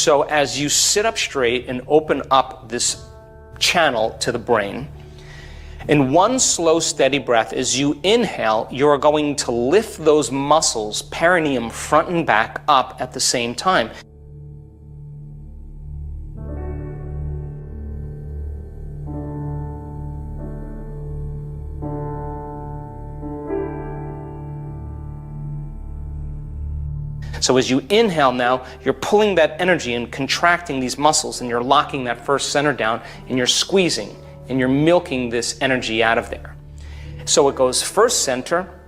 So as you sit up straight and open up this channel to the brain, in one slow, steady breath, as you inhale, you're going to lift those muscles, perineum front and back, up at the same time. So as you inhale now, you're pulling that energy and contracting these muscles, and you're locking that first center down, and you're squeezing, and you're milking this energy out of there. So it goes first center,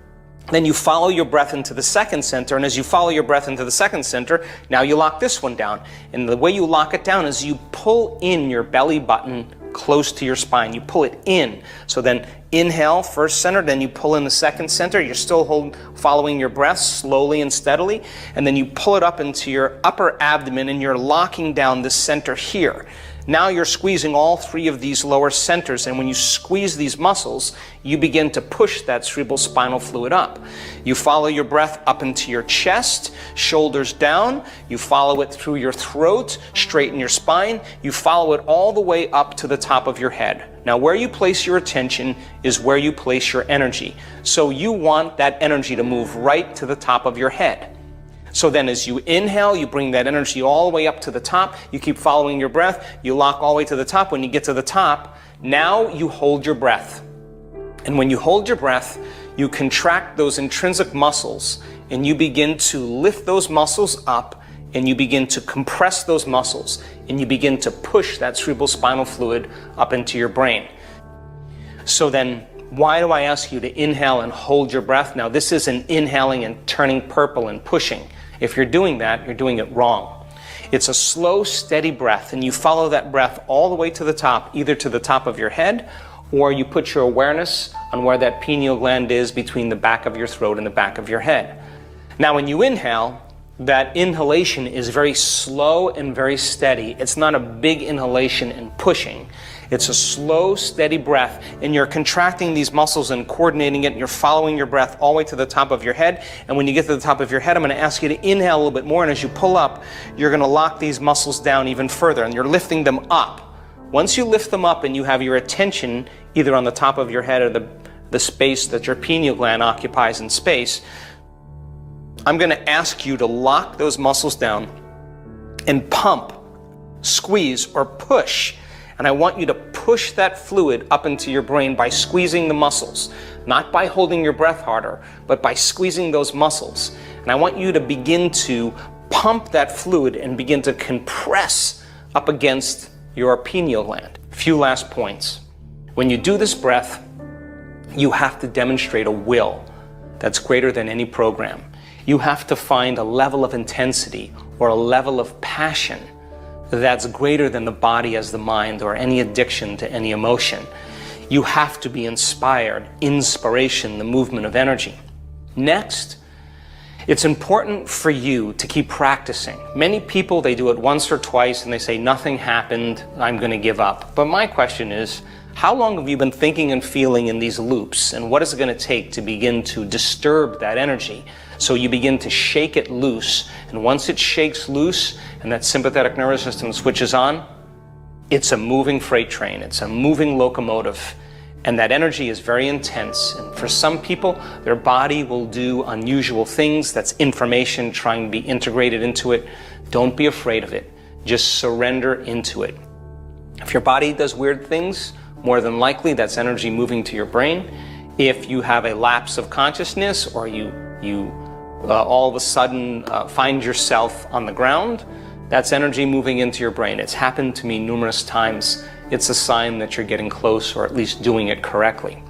then you follow your breath into the second center, and as you follow your breath into the second center, now you lock this one down. And the way you lock it down is you pull in your belly button close to your spine. You pull it in. So then inhale, first center, then you pull in the second center. You're still following your breath slowly and steadily. And then you pull it up into your upper abdomen, and you're locking down this center here. Now you're squeezing all three of these lower centers, and when you squeeze these muscles, you begin to push that cerebral spinal fluid up. You follow your breath up into your chest, shoulders down. You follow it through your throat, straighten your spine. You follow it all the way up to the top of your head. Now, where you place your attention is where you place your energy. So you want that energy to move right to the top of your head. So then as you inhale, you bring that energy all the way up to the top. You keep following your breath. You lock all the way to the top. When you get to the top, now you hold your breath. And when you hold your breath, you contract those intrinsic muscles, and you begin to lift those muscles up, and you begin to compress those muscles, and you begin to push that cerebral spinal fluid up into your brain. So then, why do I ask you to inhale and hold your breath? Now, this isn't inhaling and turning purple and pushing. If you're doing that, you're doing it wrong. It's a slow, steady breath, and you follow that breath all the way to the top, either to the top of your head, or you put your awareness on where that pineal gland is between the back of your throat and the back of your head. Now, when you inhale, that inhalation is very slow and very steady. It's not a big inhalation and pushing. It's a slow, steady breath, and you're contracting these muscles and coordinating it, and you're following your breath all the way to the top of your head. And when you get to the top of your head, I'm going to ask you to inhale a little bit more, and as you pull up, you're going to lock these muscles down even further, and you're lifting them up. Once you lift them up and you have your attention either on the top of your head or the space that your pineal gland occupies in space, I'm going to ask you to lock those muscles down and pump, squeeze, or push. And I want you to push that fluid up into your brain by squeezing the muscles, not by holding your breath harder, but by squeezing those muscles. And I want you to begin to pump that fluid and begin to compress up against your pineal gland. A few last points. When you do this breath, you have to demonstrate a will that's greater than any program. You have to find a level of intensity or a level of passion that's greater than the body as the mind or any addiction to any emotion. You have to be inspired, inspiration, the movement of energy. Next, it's important for you to keep practicing. Many people, they do it once or twice and they say, nothing happened, I'm going to give up. But my question is, how long have you been thinking and feeling in these loops, and what is it going to take to begin to disturb that energy? So you begin to shake it loose, and once it shakes loose and that sympathetic nervous system switches on, it's a moving freight train, it's a moving locomotive, and that energy is very intense. And for some people, their body will do unusual things. That's information trying to be integrated into it. Don't be afraid of it. Just surrender into it. If your body does weird things, more than likely that's energy moving to your brain. If you have a lapse of consciousness, or you all of a sudden find yourself on the ground, that's energy moving into your brain. It's happened to me numerous times. It's a sign that you're getting close, or at least doing it correctly.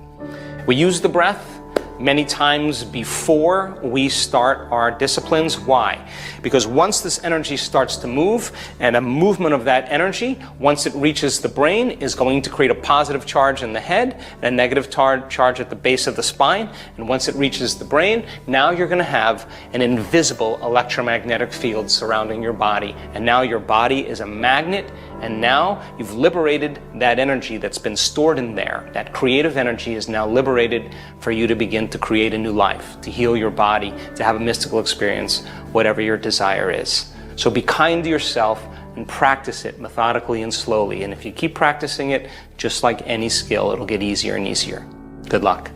We use the breath many times before we start our disciplines. Why? Because once this energy starts to move, and a movement of that energy, once it reaches the brain, is going to create a positive charge in the head and a negative charge at the base of the spine. And once it reaches the brain, now you're going to have an invisible electromagnetic field surrounding your body. And now your body is a magnet, and now you've liberated that energy that's been stored in there. That creative energy is now liberated for you to begin to create a new life, to heal your body, to have a mystical experience, whatever your desire is. So be kind to yourself and practice it methodically and slowly. And if you keep practicing it, just like any skill, it'll get easier and easier. Good luck.